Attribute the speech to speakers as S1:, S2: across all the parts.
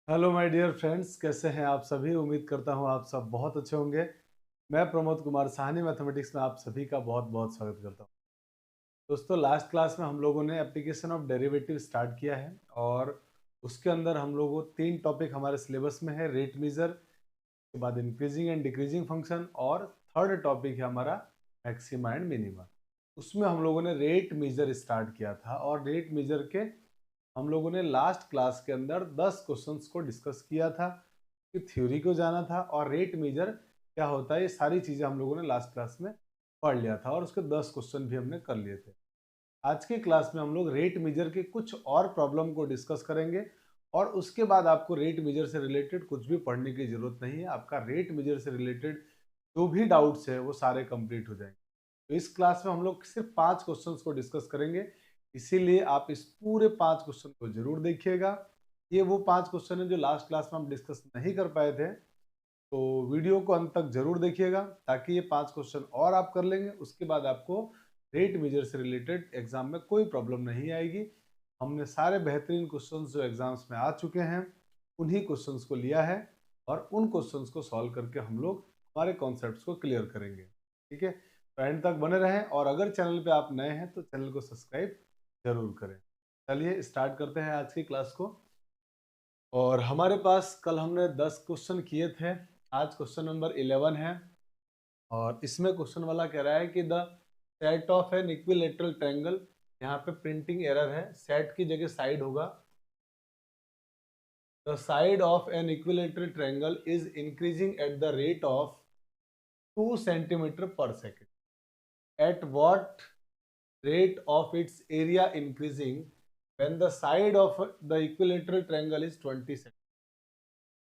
S1: Hello my dear friends, कैसे हैं आप सभी। उम्मीद करता हूं आप सब बहुत अच्छे होंगे। मैं प्रमोद कुमार साहनी मैथमेटिक्स में आप सभी का बहुत बहुत स्वागत करता हूं। दोस्तों, लास्ट क्लास में हम लोगों ने एप्लीकेशन ऑफ डेरिवेटिव स्टार्ट किया है और उसके अंदर हम लोगों तीन टॉपिक हमारे सिलेबस में है। रेट मेजर के बाद इंक्रीजिंग एंड डिक्रीजिंग फंक्शन और थर्ड टॉपिक है हमारा मैक्सिमा एंड मिनिमा। उसमें हम लोगों ने रेट मेजर स्टार्ट किया था और रेट मेजर के हम लोगों ने लास्ट क्लास के अंदर 10 क्वेश्चंस को डिस्कस किया था कि थ्योरी को जाना था और रेट मेजर क्या होता है, ये सारी चीज़ें हम लोगों ने लास्ट क्लास में पढ़ लिया था और उसके 10 क्वेश्चन भी हमने कर लिए थे। आज की क्लास में हम लोग रेट मेजर के कुछ और प्रॉब्लम को डिस्कस करेंगे और उसके बाद आपको रेट मेजर से रिलेटेड कुछ भी पढ़ने की जरूरत नहीं है। आपका रेट मेजर से रिलेटेड जो भी डाउट्स है वो सारे कंप्लीट हो जाएंगे। तो इस क्लास में हम लोग सिर्फ 5 क्वेश्चंस को डिस्कस करेंगे, इसीलिए आप इस पूरे 5 क्वेश्चन को जरूर देखिएगा। ये वो 5 क्वेश्चन है जो लास्ट क्लास में हम डिस्कस नहीं कर पाए थे, तो वीडियो को अंत तक जरूर देखिएगा ताकि ये 5 क्वेश्चन और आप कर लेंगे। उसके बाद आपको रेट मेजर से रिलेटेड एग्जाम में कोई प्रॉब्लम नहीं आएगी। हमने सारे बेहतरीन क्वेश्चंस जो एग्जाम्स में आ चुके हैं उन्हीं क्वेश्चंस को लिया है और उन क्वेश्चंस को सॉल्व करके हम लोग हमारे कॉन्सेप्ट्स को क्लियर करेंगे। ठीक है, तो एंड तक बने रहें और अगर चैनल पे आप नए हैं तो चैनल को सब्सक्राइब जरूर करें। चलिए स्टार्ट करते हैं आज की क्लास को। और हमारे पास कल हमने 10 क्वेश्चन किए थे, आज क्वेश्चन नंबर 11 है और इसमें क्वेश्चन वाला कह रहा है कि the set of an equilateral triangle, यहाँ पे प्रिंटिंग एरर है, सेट की जगह साइड होगा। The side of an equilateral triangle is increasing at the rate of 2 centimetre per second. At what rate of its area increasing when the side of the equilateral triangle is 20 cm।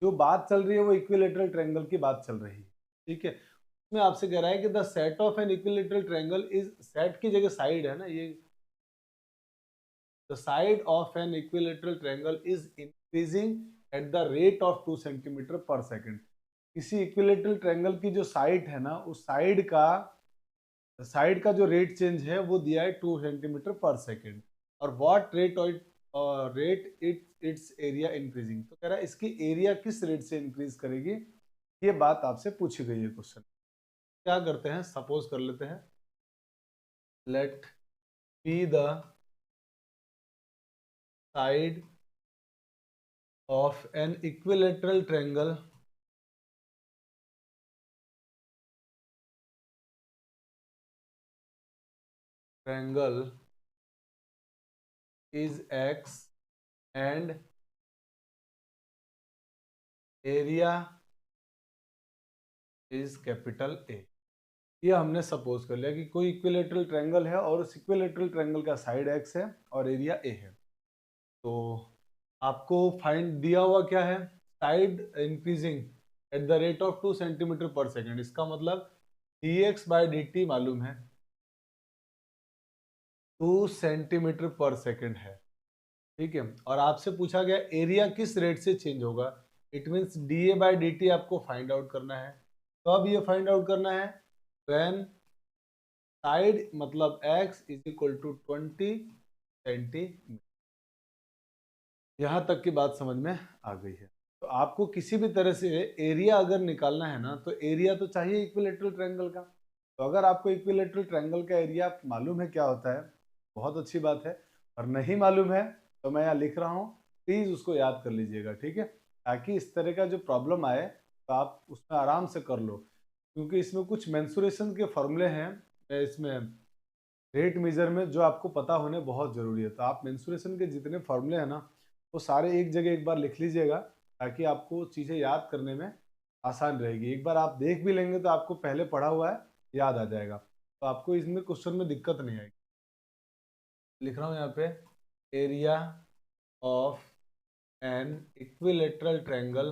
S1: जो बात चल रही है वो equilateral triangle की बात चल रही है। ठीक है, उसमें आपसे कह रहा है कि the set of an equilateral triangle is, set की जगह साइड है ना ये, the side of an equilateral triangle is increasing at the rate of 2 centimetre per second. किसी इक्विलेटरल ट्रायंगल की जो साइड है ना, उस साइड का जो रेट चेंज है वो दिया है 2 सेंटीमीटर पर सेकेंड। और what rate it's area increasing, तो कह रहा है इसकी एरिया किस रेट से इंक्रीज करेगी, ये बात आपसे पूछी गई है क्वेश्चन। क्या करते हैं, सपोज कर लेते हैं, let be the side of an equilateral triangle is x and area is capital A. ये हमने सपोज कर लिया कि कोई इक्विलेटरल ट्रायंगल है और उस इक्विलेटरल ट्रायंगल का साइड एक्स है और एरिया ए है। तो आपको फाइंड दिया हुआ क्या है, side increasing at the rate of 2 centimetre per second. इसका मतलब dx बाई dt मालूम है 2 सेंटीमीटर पर सेकेंड है। ठीक है, और आपसे पूछा गया एरिया किस रेट से चेंज होगा, it means dA by dt आपको फाइंड आउट करना है। तो अब ये फाइंड आउट करना है व्हेन साइड मतलब x is equal to 20 centimetre. यहां तक की बात समझ में आ गई है। तो आपको किसी भी तरह से एरिया अगर निकालना है ना, तो एरिया तो चाहिए इक्विलेटरल ट्रायंगल का। तो अगर आपको इक्विलेटरल ट्रायंगल का एरिया मालूम है क्या होता है, बहुत अच्छी बात है। और नहीं मालूम है तो मैं यहाँ लिख रहा हूँ, प्लीज उसको याद कर लीजिएगा। ठीक है, ताकि इस तरह का जो प्रॉब्लम आए तो आप उसमें आराम से कर लो, क्योंकि इसमें कुछ मेंसुरेशन के फॉर्मूले हैं इसमें रेट मेजर में जो आपको पता होने बहुत जरूरी है। तो आप मेंसुरेशन के जितने फॉर्मूले हैं ना, वो सारे एक जगह एक बार लिख लीजिएगा ताकि आपको चीज़ें याद करने में आसान रहेगी। एक बार आप देख भी लेंगे तो आपको पहले पढ़ा हुआ है याद आ जाएगा, तो आपको इसमें क्वेश्चन में दिक्कत नहीं आएगी। लिख रहा हूँ यहाँ पे, area of an equilateral triangle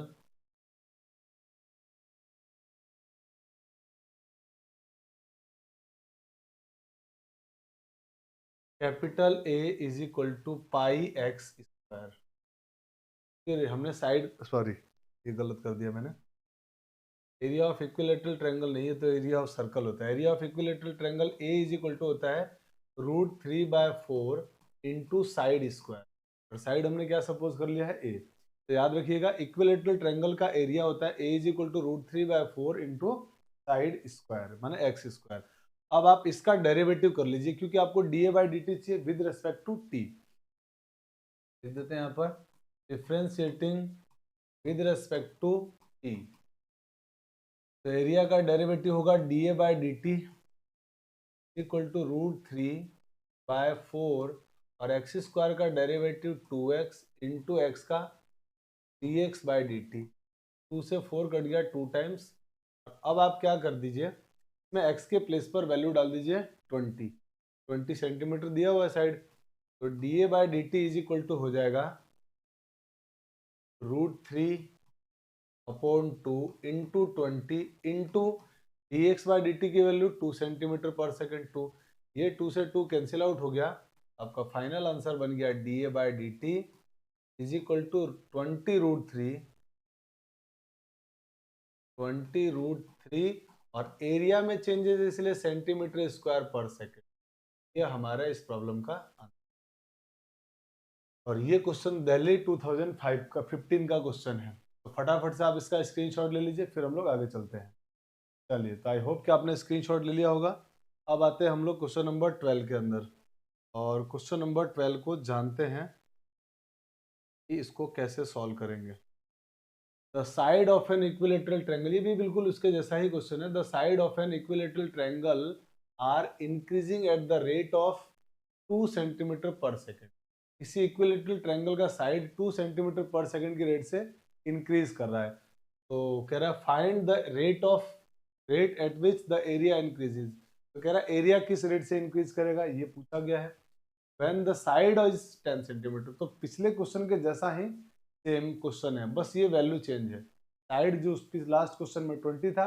S1: capital A is equal to pi x square. हमने साइड, सॉरी ये गलत कर दिया मैंने, एरिया ऑफ इक्विलेटरल ट्रायंगल नहीं है तो एरिया ऑफ सर्कल होता है। Area of equilateral triangle A is equal to होता है √3/4 इंटू साइड स्क्वायर। और साइड हमने क्या सपोज कर लिया है, ए। तो याद रखिएगा इक्विलेटरल ट्रायंगल का एरिया होता है A is equal to √3/4 into side square माने एक्स स्क्वायर। अब आप इसका डेरिवेटिव कर लीजिए क्योंकि आपको dA/dt चाहिए विद रेस्पेक्ट टू टी। लिख देते हैं यहाँ पर differentiating with respect to t. तो एरिया का डेरिवेटिव होगा dA/dt इक्वल टू √3/4 और एक्स स्क्वायर का डेरिवेटिव 2x इंटू एक्स का dx/dt। 2 से 4 कट गया 2 टाइम्स। अब आप क्या कर दीजिए, इसमें x के प्लेस पर वैल्यू डाल दीजिए 20 सेंटीमीटर दिया हुआ है साइड। तो dA/dt इज इक्वल टू हो जाएगा √3/2 इंटू 20 इंटू dx/dt की वैल्यू 2 सेंटीमीटर पर सेकेंड 2। ये 2 से 2 कैंसिल आउट हो गया। आपका फाइनल आंसर बन गया dA/dt इज इक्वल टू 20√3 और एरिया में चेंजेस इसलिए सेंटीमीटर स्क्वायर पर सेकेंड। ये हमारा इस प्रॉब्लम का आंसर। और ये क्वेश्चन दिल्ली 2005 का 15 का क्वेश्चन है। तो फटाफट से आप इसका स्क्रीनशॉट ले लीजिए, फिर हम लोग आगे चलते हैं। चलिए, तो आई होप कि आपने स्क्रीनशॉट ले लिया होगा। अब आते हैं हम लोग क्वेश्चन नंबर 12 के अंदर, और क्वेश्चन नंबर 12 को जानते हैं कि इसको कैसे सॉल्व करेंगे। The side of an equilateral triangle, ये भी बिल्कुल उसके जैसा ही क्वेश्चन है। The side of an equilateral triangle are increasing at the rate of 2 centimetre per second. किसी इक्विलेटरल ट्रायंगल का साइड 2 सेंटीमीटर पर सेकेंड की रेट से इंक्रीज कर रहा है। तो कह रहा है find the rate at which the area increases. तो कह रहा है एरिया किस रेट से इंक्रीज करेगा, ये पूछा गया है। When the side is 10 centimetre, तो पिछले क्वेश्चन के जैसा ही सेम क्वेश्चन है, बस ये वैल्यू चेंज है। साइड जो लास्ट क्वेश्चन में 20 था,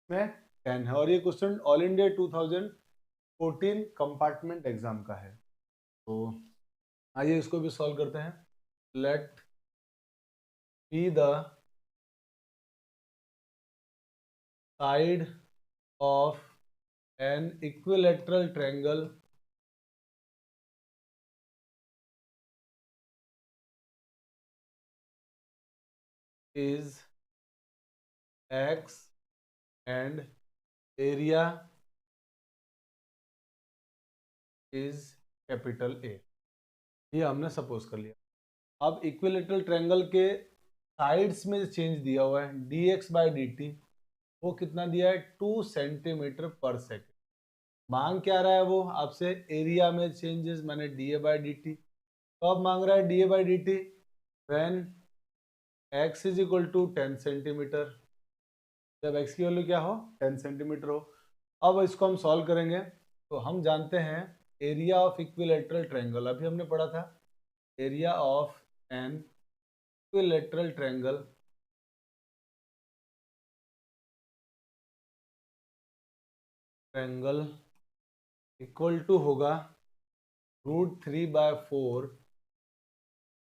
S1: में 10 है। और ये question all India 2014 compartment exam का है। तो आइए इसको भी सॉल्व करते हैं। Let be the side of an equilateral triangle is x and area is capital A। ये हमने सपोज कर लिया। अब इक्विलेटरल ट्रायंगल के साइड्स में चेंज दिया हुआ है dx/dt, वो कितना दिया है 2 सेंटीमीटर पर सेकेंड। मांग क्या रहा है वो आपसे, एरिया में चेंजेस माने dA/dt। तो अब मांग रहा है dA/dt when x is equal to 10 centimetre, जब x की वैल्यू क्या हो 10 सेंटीमीटर हो। अब इसको हम सॉल्व करेंगे। तो हम जानते हैं एरिया ऑफ इक्विलेटरल ट्रायंगल, अभी हमने पढ़ा था area of an equilateral triangle equal to होगा √3/4।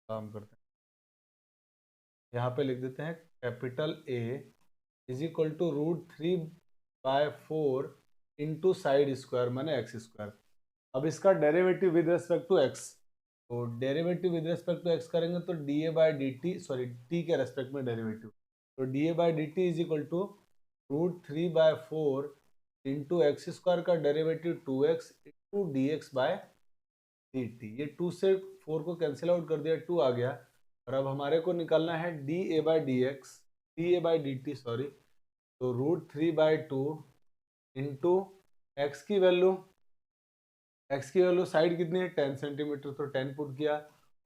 S1: काम करते हैं, यहाँ पे लिख देते हैं capital A is equal to √3/4 into side square माने एक्स स्क्वायर। अब इसका derivative with respect to X, तो derivative with respect to X करेंगे तो dA/dt, सॉरी टी के रेस्पेक्ट में डेरिवेटिव, तो dA/dt is equal to √3/4 into X square का डेरिवेटिव 2x इंटू dx/dt। ये 2 से 4 को कैंसिल आउट कर दिया, 2 आ गया। और अब हमारे को निकालना है dA/dt, सॉरी। तो √3/2 इंटू एक्स की वैल्यू साइड कितनी है 10 सेंटीमीटर, तो 10 पुट किया।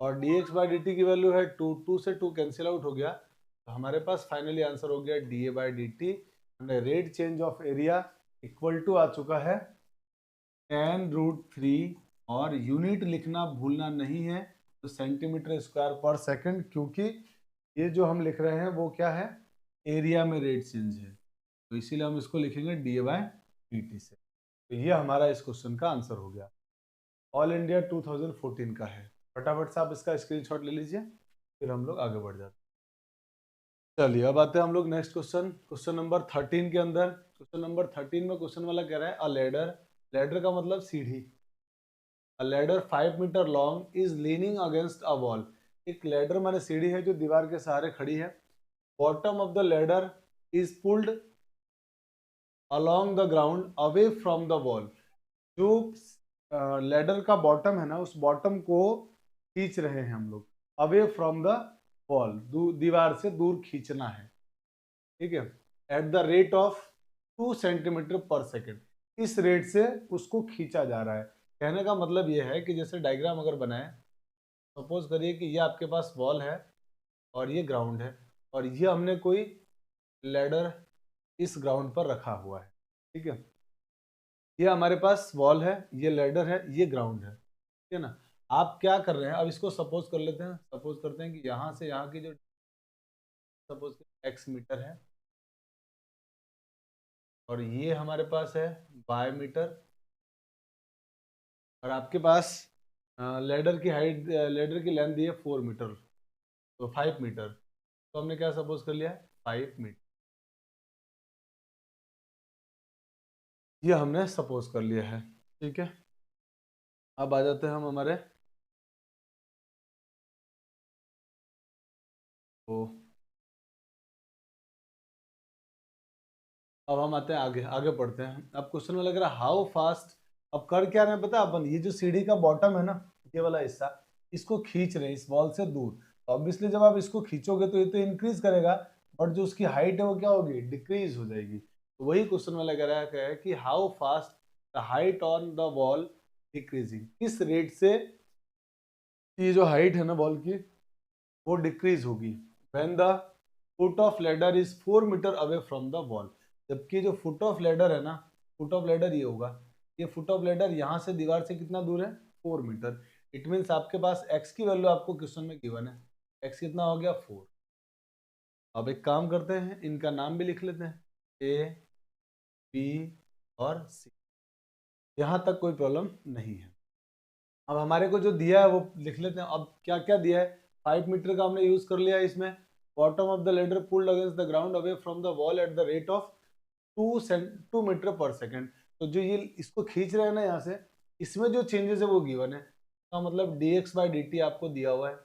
S1: और dx/dt की वैल्यू है 2, 2 से 2 कैंसिल आउट हो गया। तो हमारे पास फाइनली आंसर हो गया dA/dt। हमने rate change of area equal to आ चुका है 10√3, और यूनिट लिखना भूलना नहीं है, तो सेंटीमीटर स्क्वायर पर सेकंड, क्योंकि ये जो हम लिख रहे हैं वो क्या है, एरिया में रेट चेंज है, तो इसीलिए हम इसको लिखेंगे dA/dt से। तो ये हमारा इस क्वेश्चन का आंसर हो गया। ऑल इंडिया 2014 का है। फटाफट से आप इसका स्क्रीनशॉट ले लीजिए, फिर हम लोग आगे बढ़ जाते हैं। चलिए, अब आते हैं हम लोग नेक्स्ट क्वेश्चन नंबर 13 के अंदर। क्वेश्चन नंबर 13 में क्वेश्चन वाला कह रहा है अ लैडर का मतलब सीढ़ी। A ladder 5 meter long is leaning against a wall. एक लैडर माने सीढ़ी है जो दीवार के सहारे खड़ी है। Bottom of the ladder is pulled along the ground away from the wall. जो लैडर का बॉटम है ना, उस बॉटम को खींच रहे हैं हम लोग, अवे फ्रॉम द वॉल, दीवार से दूर खींचना है, ठीक है, eight the rate of 2 centimetre per second. इस रेट से उसको खींचा जा रहा है। कहने का मतलब यह है कि जैसे डायग्राम अगर बनाए, सपोज करिए कि ये आपके पास वॉल है और ये ग्राउंड है, और ये हमने कोई लैडर इस ग्राउंड पर रखा हुआ है, ठीक है। ये हमारे पास वॉल है, ये लैडर है, ये ग्राउंड है, ठीक है ना। आप क्या कर रहे हैं, अब इसको सपोज कर लेते हैं, सपोज करते हैं कि यहाँ से यहाँ की जो सपोज x मीटर है, और ये हमारे पास है y मीटर, और आपके पास लेडर की हाइट, लेडर की लेंथ दी है 4 मीटर, तो 5 मीटर, तो हमने क्या सपोज कर लिया है 5 मीटर, ये हमने सपोज कर लिया है, ठीक है। अब आ जाते हैं हम हमारे तो, अब हम आते हैं आगे, आगे पढ़ते हैं। अब क्वेश्चन में लग रहा है हाउ फास्ट, अब कर क्या रहे हैं पता है अपन, ये जो सीढ़ी का बॉटम है ना, ये वाला हिस्सा, इसको खींच रहे हैं इस वॉल से दूर, तो ऑब्वियसली जब आप इसको खींचोगे तो ये तो इंक्रीज करेगा, बट जो उसकी हाइट है वो क्या होगी, डिक्रीज हो जाएगी। तो वही क्वेश्चन में लग रहा है कि how fast the height on the wall decreasing, किस रेट से ये जो हाइट है ना वॉल की वो डिक्रीज होगी। When the foot of ladder is 4 metre away from the wall, जबकि जो फुट ऑफ लेडर है ना, फुट ऑफ लेडर ये होगा, ये फुट ऑफ लेडर यहाँ से दीवार से कितना दूर है 4 मीटर। इट मीन्स आपके पास x की वैल्यू आपको क्वेश्चन में गिवन है, x कितना हो गया 4। अब एक काम करते हैं, इनका नाम भी लिख लेते हैं, a b और c, यहाँ तक कोई प्रॉब्लम नहीं है। अब हमारे को जो दिया है वो लिख लेते हैं। अब क्या क्या दिया है, 5 मीटर का हमने यूज कर लिया है इसमें। Bottom of the ladder pulled against the ground away from the wall at the rate of 2 metre per second. तो जो ये इसको खींच रहे हैं ना यहाँ से, इसमें जो चेंजेस है वो गिवन है, तो मतलब dx बाई dt आपको दिया हुआ है,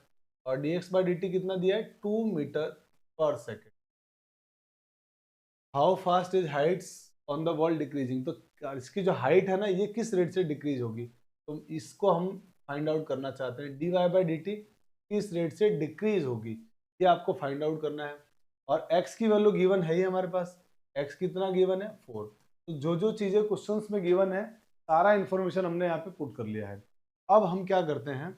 S1: और dx बाई dt कितना दिया है 2 metre per second. How fast is Heights on the wall decreasing, तो इसकी जो हाइट है ना ये किस रेट से डिक्रीज होगी, तो इसको हम फाइंड आउट करना चाहते हैं। dy बाई डी टी किस रेट से डिक्रीज होगी, ये आपको फाइंड आउट करना है। और x की वैल्यू गिवन है ही हमारे पास, x कितना गिवन है 4। तो जो जो चीजें क्वेश्चंस में गिवन है सारा इंफॉर्मेशन हमने यहाँ पे पुट कर लिया है। अब हम क्या करते हैं,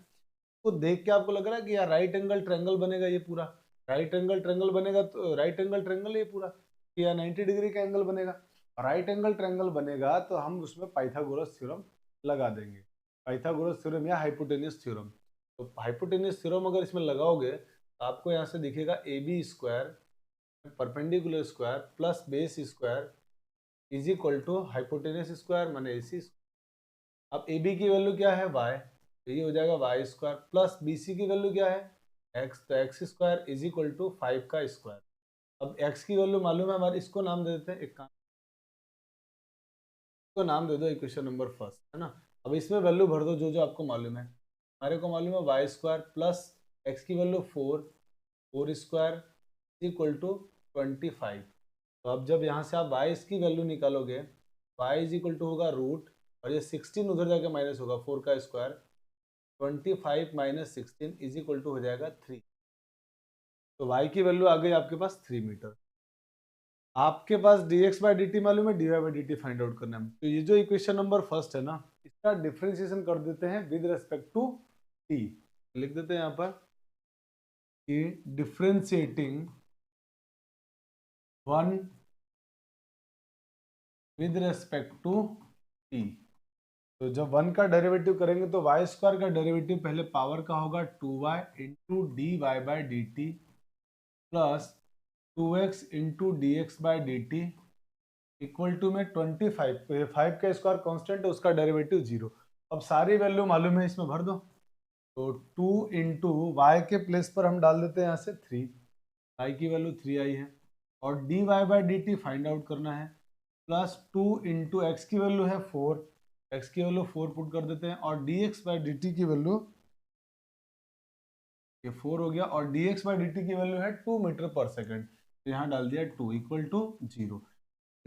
S1: तो देख के आपको लग रहा है कि यार राइट एंगल ट्रायंगल बनेगा ये पूरा, राइट एंगल ट्रायंगल बनेगा, तो राइट एंगल ट्रायंगल ये पूरा या 90 डिग्री का एंगल बनेगा। राइट एंगल ट्रायंगल बनेगा तो हम उसमें पाइथागोरस थ्योरम लगा देंगे, पाइथागोरस थ्योरम या हाइपोटेन्यूस थ्योरम। तो हाइपोटेन्यूस थ्योरम अगर इसमें लगाओगे तो आपको यहाँ से दिखेगा A B square perpendicular square plus base square is equal to hypotenuse square माने AC। अब ए बी की वैल्यू क्या है y, तो ये हो जाएगा y square, plus B C की वैल्यू क्या है x, तो x square is equal to 5 का स्क्वायर। अब x की वैल्यू मालूम है हमारे, इसको नाम दे देते हैं, एक काम को नाम दे दो इक्वेशन नंबर फर्स्ट, है ना। अब इसमें वैल्यू भर दो जो जो आपको मालूम है। हमारे को मालूम है वाई स्क्वायर प्लस एक्स की वैल्यू 4 स्क्वायर इक्वल टू 25। तो अब जब यहाँ से आप वाई की वैल्यू निकालोगे, वाई इज इक्वल टू होगा रूट, और ये 16 उधर जाके माइनस होगा 4 का square, 25 minus 16 is equal to हो जाएगा 3। तो y की वैल्यू आ गई आपके पास 3 मीटर। आपके पास dx बाई डी टी मालूम है, dy by d t find out करना है। तो ये जो इक्वेशन नंबर फर्स्ट है ना, इसका डिफरेंशिएशन कर देते हैं विद रेस्पेक्ट टू t। लिख देते हैं यहाँ पर कि differentiating one with respect to t। तो जब वन का डेरिवेटिव करेंगे तो वाई स्क्वायर का डेरिवेटिव पहले पावर का होगा 2y into d y by d t plus 2x into d x by d t equal to में 25, 5 का स्क्वायर कांस्टेंट है, उसका डेरिवेटिव 0। अब सारी वैल्यू मालूम है, इसमें भर दो। तो 2 इंटू वाई के प्लेस पर हम डाल देते हैं यहाँ से 3, वाई की वैल्यू 3 आई है, और d y by d t find out करना है, प्लस 2 इंटू एक्स की वैल्यू है 4, एक्स की वैल्यू 4 पुट कर देते हैं, और D x by d T की वैल्यू ये 4 हो गया, और dx/dt की वैल्यू है 2 मीटर पर सेकंड, तो यहाँ डाल दिया 2 इक्वल टू 0।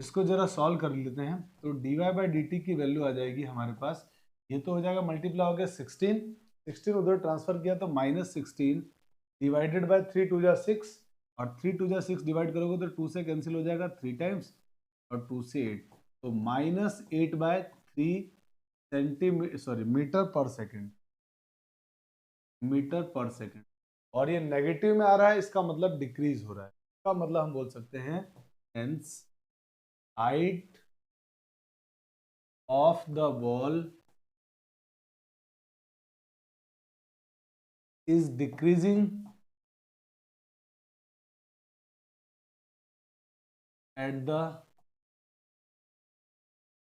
S1: इसको जरा सॉल्व कर लेते हैं, तो dy/dt की वैल्यू आ जाएगी हमारे पास, ये तो हो जाएगा मल्टीप्लाई हो गया 16 उधर ट्रांसफर किया तो -16 डिवाइडेड बाय 3 2 जा 6, और 3 2 जा 6 डिवाइड करोगे तो 2 से कैंसिल हो जाएगा 3 टाइम्स, और 2 से 8, तो -8/3 metre per second, metre per second. और ये नेगेटिव में आ रहा है, इसका मतलब डिक्रीज हो रहा है, इसका मतलब हम बोल सकते हैं hence height of the wall is decreasing at the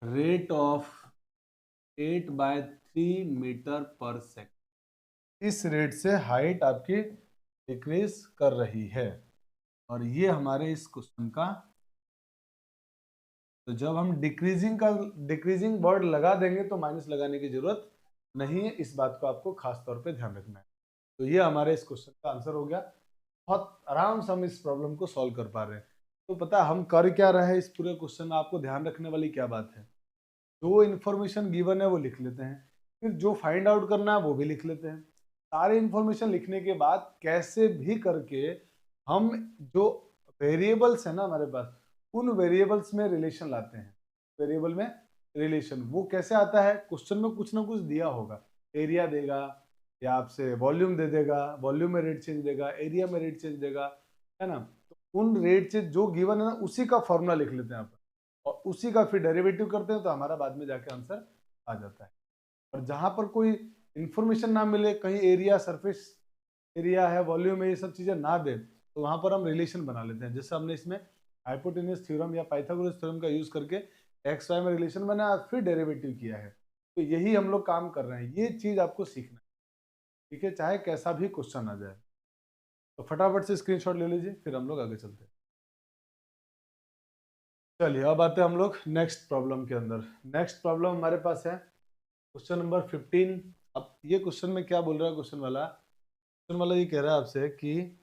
S1: rate of 8/3 metre per second. इस रेट से हाइट आपकी डिक्रीज कर रही है, और ये हमारे इस क्वेश्चन का, तो जब हम डिक्रीजिंग वर्ड लगा देंगे तो माइनस लगाने की जरूरत नहीं है, इस बात को आपको खास तौर पे ध्यान रखना है। तो ये हमारे इस क्वेश्चन का आंसर हो गया। बहुत आराम से हम इस प्रॉब्लम को सॉल्व कर पा रहे हैं। तो पता हम कर क्या रहे हैं इस पूरे क्वेश्चन में, आपको ध्यान रखने वाली क्या बात है, जो इन्फॉर्मेशन गिवन है वो लिख लेते हैं, फिर जो फाइंड आउट करना है वो भी लिख लेते हैं। सारी इन्फॉर्मेशन लिखने के बाद कैसे भी करके हम जो वेरिएबल्स है ना हमारे पास, उन वेरिएबल्स में रिलेशन लाते हैं। वेरिएबल में रिलेशन वो कैसे आता है, क्वेश्चन में कुछ ना कुछ दिया होगा, एरिया देगा या आपसे वॉल्यूम दे देगा, वॉल्यूम में रेट चेंज देगा, एरिया में रेट चेंज देगा, है ना। तो उन रेट चेंज जो गिवन है ना उसी का फॉर्मूला लिख लेते हैं यहाँ पर, और उसी का फिर डेरिवेटिव करते हैं, तो हमारा बाद में जाके आंसर आ जाता है। और जहां पर कोई इंफॉर्मेशन ना मिले, कहीं एरिया, सरफेस एरिया है, वॉल्यूम है, ये सब चीजें ना दे, तो वहां पर हम रिलेशन बना लेते हैं। जैसे हमने इसमें हाइपोटेन्यूस थ्योरम या पाइथागोरस थ्योरम का यूज करके एक्स वाई में रिलेशन बनाया, फिर डेरिवेटिव किया है। तो यही हम लोग काम कर रहे हैं, ये चीज आपको सीखना है, ठीक है, चाहे कैसा भी क्वेश्चन आ जाए। तो फटाफट से स्क्रीनशॉट ले लीजिए, फिर हम लोग आगे चलते हैं। चलिए अब आते हैं हम लोग नेक्स्ट प्रॉब्लम के अंदर। नेक्स्ट प्रॉब्लम हमारे पास है क्वेश्चन नंबर 15। अब ये क्वेश्चन में क्या बोल रहा है, क्वेश्चन वाला ये कह रहा है आपसे कि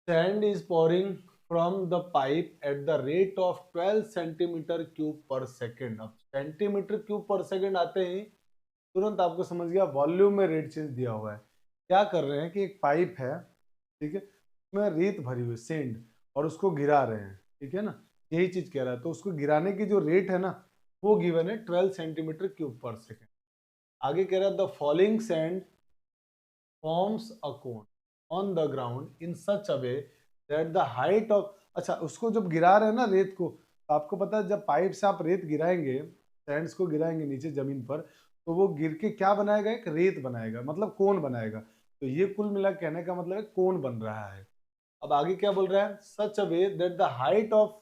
S1: sand is pouring from the pipe at the rate of 12 centimetre cube पर सेकेंड। अब सेंटीमीटर क्यूब पर सेकेंड आते ही तुरंत आपको समझ गया वॉल्यूम में रेट चेंज दिया हुआ है। क्या कर रहे हैं कि एक पाइप है, ठीक है, उसमें रेत भरी हुई सेंड, और उसको गिरा रहे हैं, ठीक है ना, यही चीज कह रहा है। तो उसको गिराने की जो रेट है ना वो गिवन है 12 सेंटीमीटर क्यूब पर सेकेंड। आगे कह रहा है the falling sand forms a cone on the ground in such a way that the height of, अच्छा उसको जब गिरा रहे हैं ना रेत को, तो आपको पता है जब पाइप से आप रेत गिराएंगे, सैंड्स को गिराएंगे नीचे जमीन पर, तो वो गिर के क्या बनाएगा, एक रेत बनाएगा, मतलब कोन बनाएगा। तो ये कुल मिला कहने का मतलब है कोन बन रहा है। अब आगे क्या बोल रहा है, such a way that the height of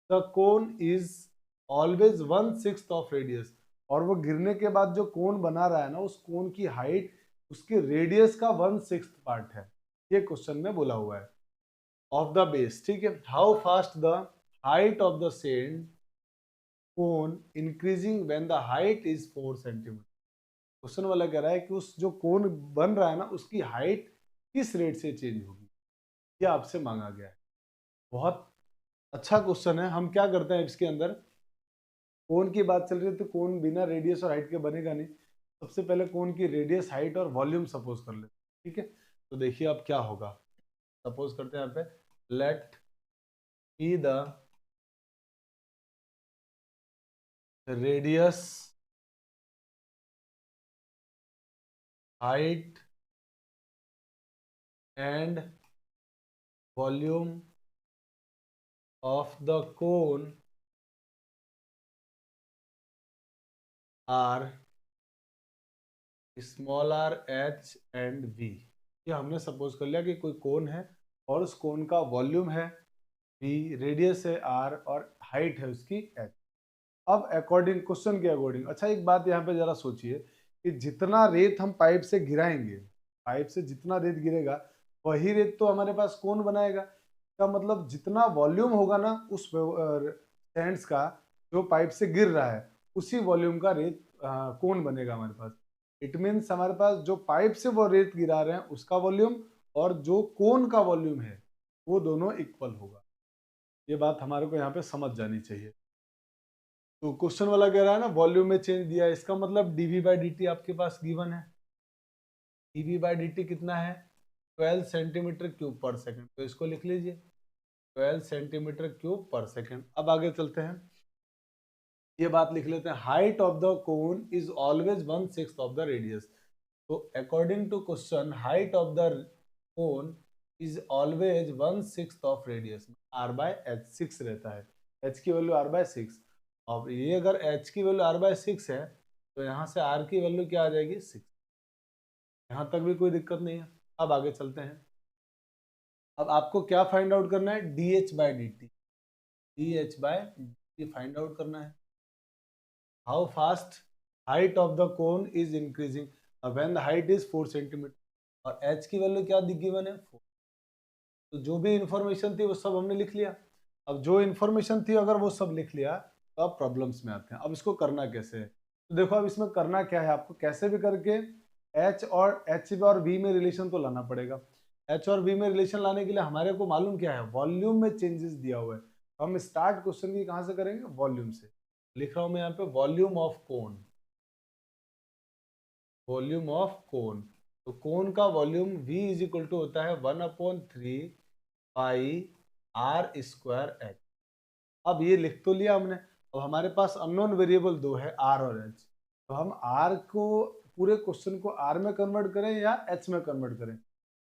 S1: the cone is always 1/6 of radius, और वो गिरने के बाद जो कोन बना रहा है ना, उस कोन की हाइट उसके रेडियस का 1/6 पार्ट है। ये क्वेश्चन में बोला हुआ है ऑफ द बेस, ठीक है। How fast the height of the send cone increasing when the height is 4 centimetre. Question वाला कह रहा है कि उस जो कोन बन रहा है ना उसकी हाइट किस रेट से चेंज होगी, ये आपसे मांगा गया है। बहुत अच्छा क्वेश्चन है। हम क्या करते हैं इसके अंदर, कोन की बात चल रही है तो कोन बिना रेडियस और हाइट के बनेगा नहीं। सबसे पहले कोन की रेडियस, हाइट और वॉल्यूम सपोज कर लेते हैं, ठीक है। तो देखिए अब क्या होगा, सपोज करते हैं यहाँ पे let be the radius, height and volume of the cone are small r h and v. ये हमने सपोज कर लिया कि कोई कोन है और उस कोन का वॉल्यूम है वी, रेडियस है आर, और हाइट है उसकी एच। अब अकॉर्डिंग क्वेश्चन के अकॉर्डिंग, अच्छा एक बात यहाँ पे जरा सोचिए कि जितना रेत हम पाइप से गिराएंगे, पाइप से जितना रेत गिरेगा वही रेत तो हमारे पास कौन बनाएगा। का मतलब जितना वॉल्यूम होगा ना उस सैंड्स का जो पाइप से गिर रहा है, उसी वॉल्यूम का रेत कोन बनेगा हमारे पास। इट मीन्स हमारे पास जो पाइप से वो रेत गिरा रहे हैं उसका वॉल्यूम और जो कोन का वॉल्यूम है वो दोनों इक्वल होगा। ये बात हमारे को यहाँ पे समझ जानी चाहिए। तो क्वेश्चन वाला कह रहा है ना वॉल्यूम में चेंज दिया है, इसका मतलब dv बाई dt आपके पास गिवन है। dv बाई dt कितना है 12 सेंटीमीटर क्यूब पर सेकंड, तो इसको लिख लीजिए 12 सेंटीमीटर क्यूब पर सेकंड। अब आगे चलते हैं, ये बात लिख लेते हैं, height of the cone is always 1/6 of the radius. तो according to question height of the cone is always 1/6 of radius, r by h 6 रहता है, h की वैल्यू r बाय 6। अब ये अगर h की वैल्यू r बाय 6 है तो यहाँ से r की वैल्यू क्या आ जाएगी 6। यहाँ तक भी कोई दिक्कत नहीं है। अब आगे चलते हैं, अब आपको क्या फाइंड आउट करना है dh by dt, dh by dt find out करना है। How fast height of the cone is increasing when the height is 4 centimetre, और h की वैल्यू क्या गिवन है 4। तो जो भी इंफॉर्मेशन थी वो सब हमने लिख लिया। अब जो इंफॉर्मेशन थी अगर वो सब लिख लिया तो अब प्रॉब्लम्स में आते हैं। अब इसको करना कैसे है, तो देखो अब इसमें करना क्या है, आपको कैसे भी करके h और v में रिलेशन तो लाना पड़ेगा। h और v में रिलेशन लाने के लिए हमारे को मालूम क्या है, वॉल्यूम में चेंजेस दिया हुआ है। तो हम स्टार्ट क्वेश्चन की कहाँ से करेंगे, वॉल्यूम से। लिख रहा हूं मैं यहाँ पे volume of cone, volume of cone. तो कोन का volume v is equal to होता है 1/3 पाई r स्क्वायर h। अब ये लिख तो लिया हमने, अब हमारे पास अननोन वेरिएबल दो है r और h। तो हम r को पूरे क्वेश्चन को r में कन्वर्ट करें या h में कन्वर्ट करें,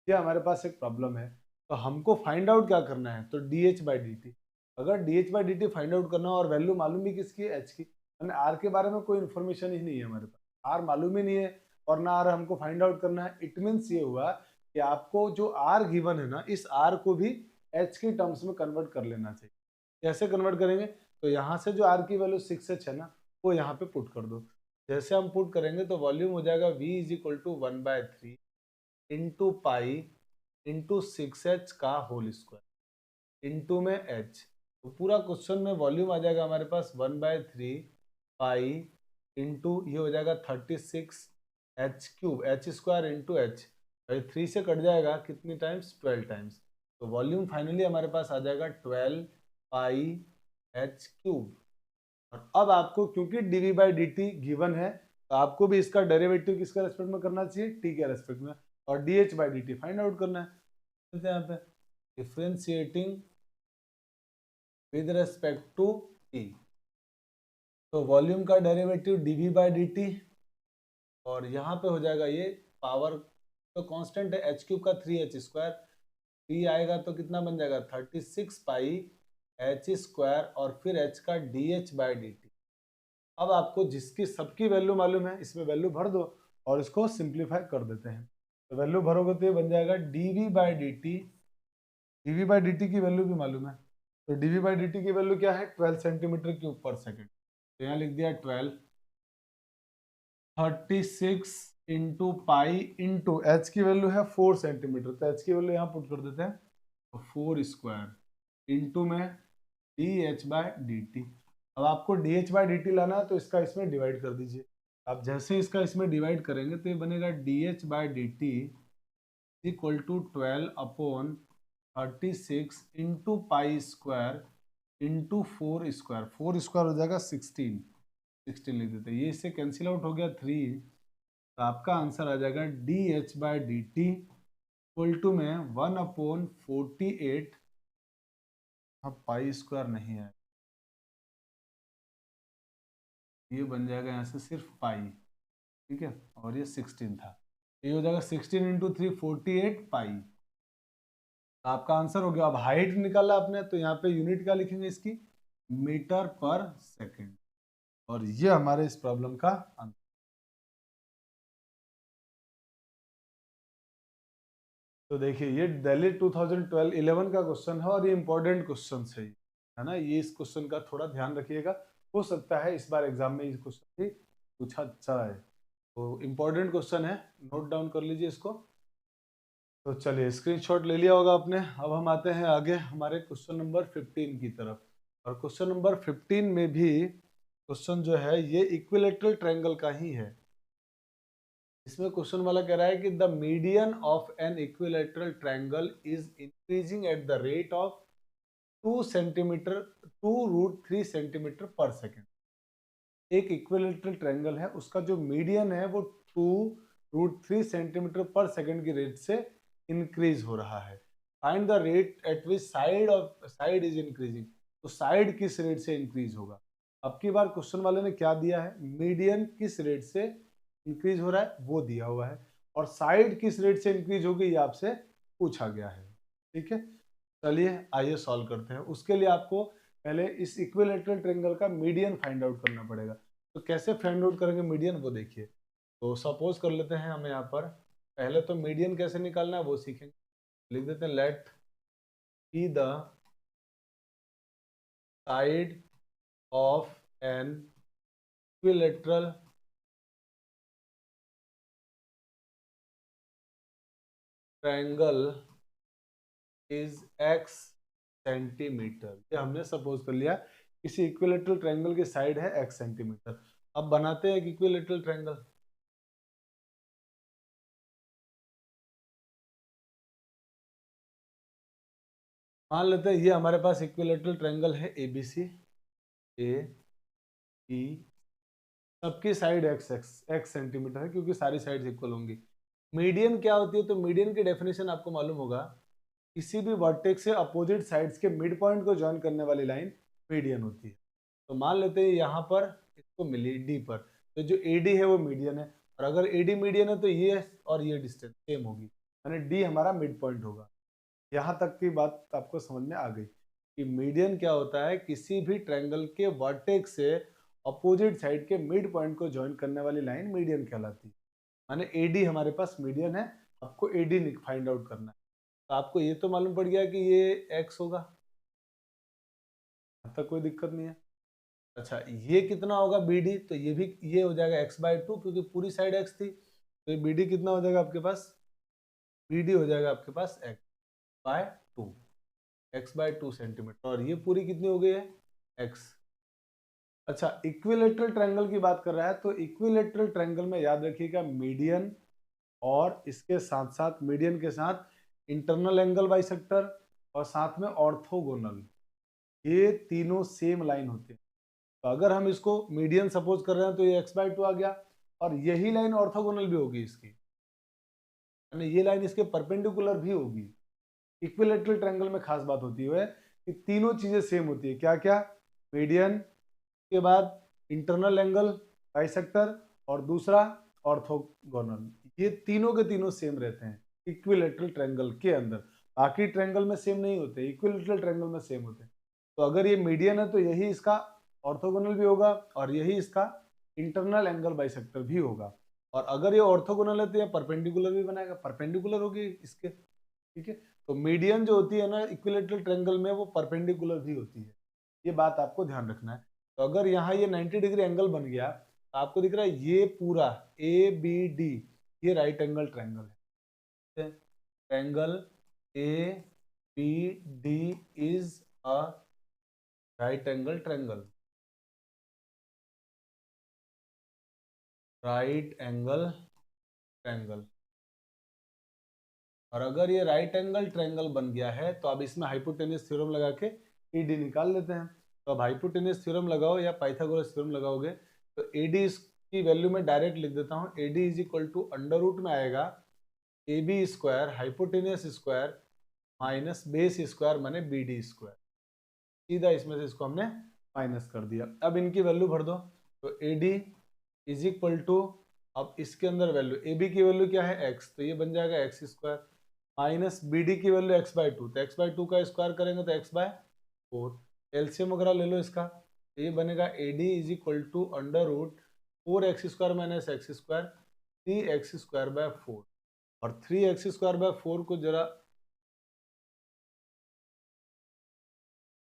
S1: ये हमारे पास एक प्रॉब्लम है। तो हमको फाइंड आउट क्या करना है, तो dh बाई dt। अगर dh by dt find out करना हो और वैल्यू मालूम भी किसकी है, h की, यानी r के बारे में कोई इन्फॉर्मेशन ही नहीं है हमारे पास, r मालूम ही नहीं है और ना r हमको फाइंड आउट करना है। इट मीन्स ये हुआ कि आपको जो r गिवन है ना, इस r को भी h की टर्म्स में कन्वर्ट कर लेना चाहिए। कैसे कन्वर्ट करेंगे, तो यहाँ से जो r की वैल्यू 6h है ना, वो यहाँ पे पुट कर दो। जैसे हम पुट करेंगे तो वॉल्यूम हो जाएगा v is equal to 1/3 into pi into 6h का होल स्क्वायर इंटू में h। तो पूरा क्वेश्चन में वॉल्यूम आ जाएगा हमारे पास 1/3 पाई इंटू ये हो जाएगा 36 h cube h square into h, 3 से कट जाएगा कितनी टाइम्स 12 टाइम्स। तो वॉल्यूम फाइनली हमारे पास आ जाएगा 12 पाई h क्यूब। और अब आपको क्योंकि dv बाई dt गिवन है तो आपको भी इसका डेरिवेटिव किसके रेस्पेक्ट में करना चाहिए, t के रेस्पेक्ट में, और dh by dt find out करना है। यहाँ पे differentiating with respect to t, तो वॉल्यूम का डेरिवेटिव dv बाई dt, और यहाँ पे हो जाएगा ये पावर तो कांस्टेंट है h क्यूब का 3h स्क्वायर, t आएगा तो कितना बन जाएगा 36 पाई h स्क्वायर और फिर h का dh बाई dt। अब आपको जिसकी सबकी वैल्यू मालूम है इसमें वैल्यू भर दो और इसको सिंप्लीफाई कर देते हैं। तो वैल्यू भरोगे तो ये बन जाएगा dv by dt, dv by dt की वैल्यू भी मालूम है। तो dv बाई dt की वैल्यू क्या है 12 सेंटीमीटर क्यूब पर सेकंड। तो यहाँ लिख दिया 12, 36 इंटू पाई इंटू h की वैल्यू है 4 सेंटीमीटर, तो h की वैल्यू यहाँ पुट कर देते हैं, तो 4 स्क्वायर इंटू में dh बाई dt। अब आपको dh बाई dt लाना है तो इसका इसमें डिवाइड कर दीजिए। अब जैसे इसका इसमें डिवाइड करेंगे तो ये बनेगा dh by dt equal to 12 upon 36 into pi square into 4 square, 4 square हो जाएगा 16, 16 लिख देते हैं, ये इससे कैंसिल आउट हो गया 3। तो आपका आंसर आ जाएगा dh by dt equal to में 1/48, अब पाई स्क्वायर नहीं है, ये बन जाएगा यहाँ से सिर्फ पाई, ठीक है, और ये 16 था, ये हो जाएगा 16 इंटू 3 48 पाई। आपका आंसर हो गया। अब हाइट निकाला आपने तो यहाँ पे यूनिट क्या लिखेंगे इसकी, मीटर पर सेकंड, और ये हमारे इस प्रॉब्लम का आंसर। तो देखिए ये दिल्ली 2012-11 का क्वेश्चन है और ये इंपॉर्टेंट क्वेश्चन है ना, ये इस क्वेश्चन का थोड़ा ध्यान रखिएगा, हो सकता है इस बार एग्जाम में इस क्वेश्चन भी पूछा जा है। तो इंपॉर्टेंट क्वेश्चन है, नोट डाउन कर लीजिए इसको। तो चलिए स्क्रीनशॉट ले लिया होगा आपने। अब हम आते हैं आगे हमारे क्वेश्चन नंबर 15 की तरफ, और क्वेश्चन नंबर 15 में भी क्वेश्चन जो है ये इक्विलेटरल ट्रायंगल का ही है। इसमें क्वेश्चन वाला कह रहा है कि the median of an equilateral triangle is increasing at the rate of 2 centimetre 2√3 centimetre per second. एक इक्विलेटरल ट्रायंगल है, उसका जो मीडियन है वो 2√3 सेंटीमीटर पर सेकेंड की रेट से इंक्रीज हो रहा है। Find the rate at which side is increasing. तो साइड किस रेट से इंक्रीज होगा। अब की बार क्वेश्चन वाले ने क्या दिया है, मीडियन किस रेट से इंक्रीज हो रहा है वो दिया हुआ है, और साइड किस रेट से इंक्रीज होगी ये आपसे पूछा गया है। ठीक है, चलिए आइए सॉल्व करते हैं। उसके लिए आपको पहले इस इक्विलेटरल ट्रायंगल का मीडियन फाइंड आउट करना पड़ेगा। तो कैसे फाइंड आउट करेंगे मीडियन वो देखिए। तो सपोज कर लेते हैं हमें यहाँ पर, पहले तो मीडियन कैसे निकालना है वो सीखेंगे। लिख देते हैं let be the side of an equilateral triangle is x centimetre. ये हमने सपोज कर लिया किसी इक्विलेटरल ट्रायंगल की साइड है x सेंटीमीटर। अब बनाते हैं एक इक्विलेटरल ट्रायंगल। मान लेते हैं ये हमारे पास इक्विलेटरल ट्रायंगल है ABC, ए बी, सबकी साइड x सेंटीमीटर है क्योंकि सारी साइड्स इक्वल होंगी। मीडियन क्या होती है, तो मीडियन की डेफिनेशन आपको मालूम होगा, किसी भी वर्टेक्स से अपोजिट साइड्स के मिड पॉइंट को ज्वाइन करने वाली लाइन मीडियन होती है। तो मान लेते हैं यहाँ पर इसको मिली डी पर, तो जो AD है वो मीडियन है, और अगर AD मीडियन है तो ये और ये डिस्टेंस सेम होगी, यानी D हमारा मिड पॉइंट होगा। यहाँ तक की बात आपको समझ में आ गई कि मीडियन क्या होता है, किसी भी ट्रायंगल के वर्टेक्स से अपोजिट साइड के मिड पॉइंट को ज्वाइन करने वाली लाइन मीडियन कहलाती है। माने AD हमारे पास मीडियन है, आपको AD फाइंड आउट करना है। तो आपको ये तो मालूम पड़ गया कि ये x होगा, अब तक कोई दिक्कत नहीं है। अच्छा ये कितना होगा BD, तो ये भी ये हो जाएगा x/2 क्योंकि पूरी साइड x थी, तो ये BD कितना हो जाएगा आपके पास, BD हो जाएगा आपके पास x/2 सेंटीमीटर, और ये पूरी कितनी हो गई है x। अच्छा इक्विलेटरल ट्रायंगल की बात कर रहा है, तो इक्विलेटरल ट्रायंगल में याद रखिएगा मीडियन और इसके साथ साथ मीडियन के साथ इंटरनल एंगल बाइसेक्टर और साथ में ऑर्थोगोनल, ये तीनों सेम लाइन होते हैं। तो अगर हम इसको मीडियन सपोज कर रहे हैं तो ये x/2 आ गया, और यही लाइन ऑर्थोगोनल भी होगी इसकी, यानी ये लाइन इसके परपेंडिकुलर भी होगी। इक्विलेटरल ट्रायंगल में खास बात होती है कि तीनों चीजें सेम होती है, क्या क्या, मीडियन के बाद इंटरनल एंगल बाइसेक्टर और दूसरा ऑर्थोगोनल, ये तीनों के तीनों सेम रहते हैं इक्विलेटरल ट्रायंगल के अंदर। बाकी ट्रायंगल में सेम नहीं होते, इक्विलेटरल ट्रायंगल में सेम होते हैं। तो अगर ये मीडियन है तो यही इसका ऑर्थोगोनल भी होगा और यही इसका इंटरनल एंगल बाइसेक्टर भी होगा, और अगर ये ऑर्थोगोनल है तो ये परपेंडिकुलर भी बनाएगा, परपेंडिकुलर होगी इसके। ठीक है, तो मीडियन जो होती है ना इक्विलेटरल ट्रायंगल में वो परपेंडिकुलर भी होती है, ये बात आपको ध्यान रखना है। तो अगर यहाँ ये 90 डिग्री एंगल बन गया तो आपको दिख रहा है ये पूरा ABD ये राइट एंगल ट्रायंगल है। Triangle ABD is a right angle triangle, right angle triangle. और अगर ये राइट एंगल ट्रायंगल बन गया है तो अब इसमें हाइपोटेन्यूस थ्योरम लगा के ED निकाल लेते हैं। तो अब हाइपोटेन्यूस थ्योरम लगाओ या पाइथागोरस थ्योरम लगाओगे तो AD की वैल्यू में डायरेक्ट लिख देता हूँ, AD is equal to under root में आएगा AB square hypotenuse square minus base square माने BD स्क्वायर। सीधा इसमें से इसको हमने माइनस कर दिया। अब इनकी वैल्यू भर दो, तो AD इज इक्वल टू, अब इसके अंदर वैल्यू AB की वैल्यू क्या है x, तो ये बन जाएगा x स्क्वायर माइनस BD की वैल्यू x/2, तो x/2 का स्क्वायर करेंगे तो x/4। एलसीएम वगैरह ले लो इसका, तो ये बनेगा AD is equal to under root 4x square minus x square 3x²/4, और 3x²/4 को जरा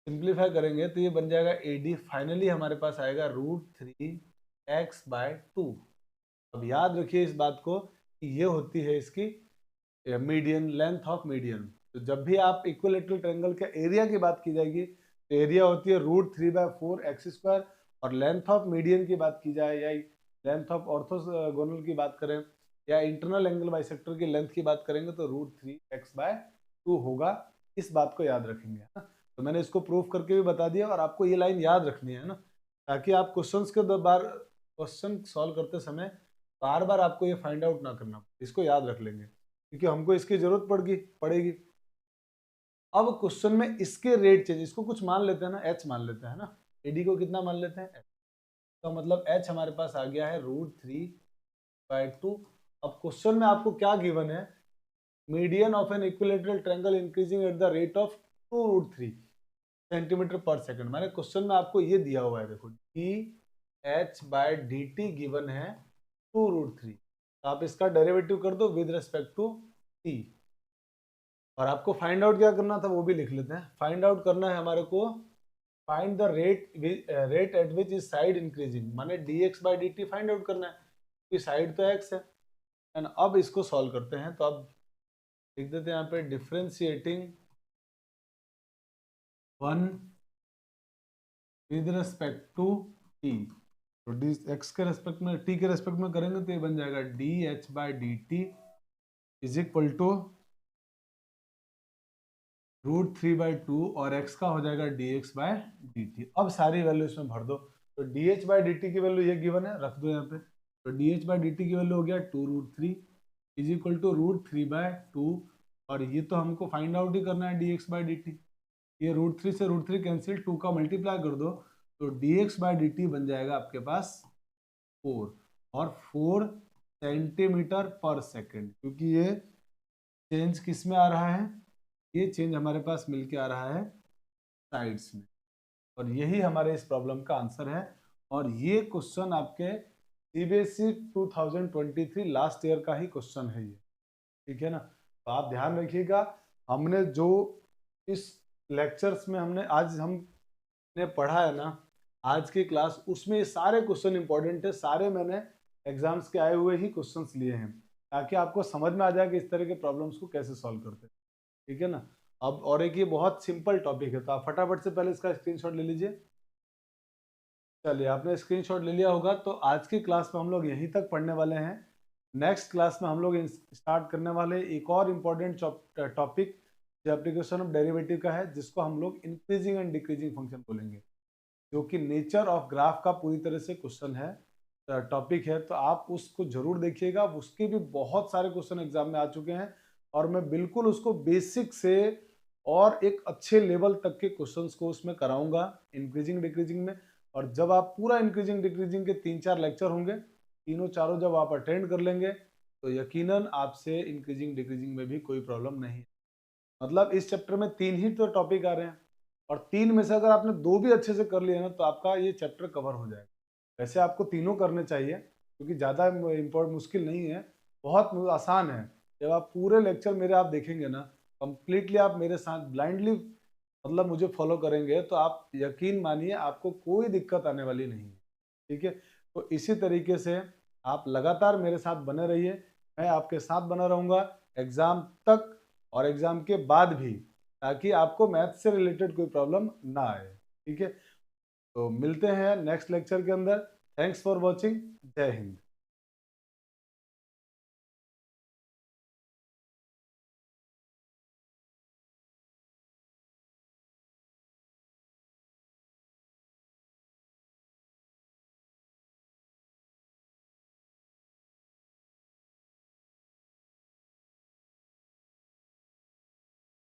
S1: सिंप्लीफाई करेंगे तो ये बन जाएगा AD, फाइनली हमारे पास आएगा √3x/2। अब याद रखिए इस बात को कि ये होती है इसकी मीडियन, लेंथ ऑफ मीडियन। तो जब भी आप इक्विलेटरल ट्रायंगल के एरिया की बात की जाएगी तो एरिया होती है √3/4 x² और लेंथ ऑफ मीडियन की बात की जाए या लेंथ ऑफ ऑर्थोगोनल की बात करें या इंटरनल एंगल बाइसेक्टर की लेंथ की बात करेंगे तो √3x/2 होगा। इस बात को याद रखेंगे, है ना। तो मैंने इसको प्रूफ करके भी बता दिया और आपको ये लाइन याद रखनी है ना, ताकि आप क्वेश्चन सॉल्व करते समय बार बार आपको ये फाइंड आउट ना करना, इसको याद रख लेंगे क्योंकि हमको इसकी जरूरत पड़ेगी। अब क्वेश्चन में इसके रेट चेंज, इसको कुछ मान लेते हैं ना, h मान लेते हैं ना, एडी को कितना मान लेते हैं, तो मतलब h हमारे पास आ गया है √3/2। अब क्वेश्चन में आपको क्या गिवन है, median of an equilateral triangle increasing at the rate of 2√3 centimetre पर सेकंड। मैंने क्वेश्चन में आपको ये दिया हुआ है, देखो dh/dt गिवन है 2√3, तो आप इसका डेरिवेटिव कर दो विद रिस्पेक्ट टू t। और आपको फाइंड आउट क्या करना था वो भी लिख लेते हैं। फाइंड आउट करना है हमारे को, find the rate at which is side increasing, माने dx/dt फाइंड आउट करना है क्योंकि साइड तो x है। एंड अब इसको सॉल्व करते हैं, तो अब लिख देते हैं यहाँ पे differentiating 1 with respect to t। तो x के रेस्पेक्ट में, t के रेस्पेक्ट में करेंगे तो ये बन जाएगा dh/dt इज इक्वल टू √3/2 और x का हो जाएगा dx/dt। अब सारी वैल्यू इसमें भर दो, तो dh/dt की वैल्यू ये गिवन है, रख दो यहाँ पे। तो dh/dt की वैल्यू हो गया 2√3 इज इक्वल टू √3/2, और ये तो हमको फाइंड आउट ही करना है dx/dt। ये √3 से √3 कैंसिल, 2 का मल्टीप्लाई कर दो तो dx/dt बन जाएगा आपके पास 4 और 4 सेंटीमीटर पर सेकेंड, क्योंकि ये चेंज किस में आ रहा है, ये चेंज हमारे पास मिलके आ रहा है साइड्स में। और यही हमारे इस प्रॉब्लम का आंसर है। और ये क्वेश्चन आपके CBSE 2023 लास्ट ईयर का ही क्वेश्चन है ये, ठीक है ना। तो आप ध्यान रखिएगा, हमने जो इस लेक्चर्स में हमने पढ़ा है ना आज की क्लास, उसमें ये सारे क्वेश्चन इंपॉर्टेंट है, सारे मैंने एग्जाम्स के आए हुए ही क्वेश्चंस लिए हैं, ताकि आपको समझ में आ जाए कि इस तरह के प्रॉब्लम्स को कैसे सॉल्व करते हैं, ठीक है ना। अब और एक ये बहुत सिंपल टॉपिक है, तो आप फटाफट से पहले इसका स्क्रीनशॉट ले लीजिए। चलिए, आपने स्क्रीनशॉट ले लिया होगा। तो आज की क्लास में हम लोग यहीं तक पढ़ने वाले हैं। नेक्स्ट क्लास में हम लोग स्टार्ट करने वाले एक और इम्पॉर्टेंट टॉपिक जो एप्लीकेशन ऑफ डेरिवेटिव का है, जिसको हम लोग इंक्रीजिंग एंड डिक्रीजिंग फंक्शन बोलेंगे, जो कि नेचर ऑफ ग्राफ का पूरी तरह से क्वेश्चन है, टॉपिक है। तो आप उसको जरूर देखिएगा, उसके भी बहुत सारे क्वेश्चन एग्जाम में आ चुके हैं और मैं बिल्कुल उसको बेसिक से और एक अच्छे लेवल तक के क्वेश्चंस को उसमें कराऊंगा इंक्रीजिंग डिक्रीजिंग में। और जब आप पूरा इंक्रीजिंग डिक्रीजिंग के 3-4 लेक्चर होंगे, तीनों चारों जब आप अटेंड कर लेंगे, तो यकीनन आपसे इंक्रीजिंग डिक्रीजिंग में भी कोई प्रॉब्लम नहीं है। मतलब इस चैप्टर में 3 ही तो टॉपिक आ रहे हैं, और 3 में से अगर आपने 2 भी अच्छे से कर लिया ना, तो आपका ये चैप्टर कवर हो जाएगा। वैसे आपको तीनों करने चाहिए, क्योंकि ज़्यादा मुश्किल नहीं है, बहुत आसान है। जब आप पूरे लेक्चर मेरे आप देखेंगे ना, कंप्लीटली आप मेरे साथ ब्लाइंडली मतलब मुझे फॉलो करेंगे, तो आप यकीन मानिए आपको कोई दिक्कत आने वाली नहीं है, ठीक है। तो इसी तरीके से आप लगातार मेरे साथ बने रहिए, मैं आपके साथ बना रहूँगा एग्ज़ाम तक और एग्ज़ाम के बाद भी, ताकि आपको मैथ से रिलेटेड कोई प्रॉब्लम ना आए, ठीक है। तो मिलते हैं नेक्स्ट लेक्चर के अंदर। Thanks for watching. जय हिंद।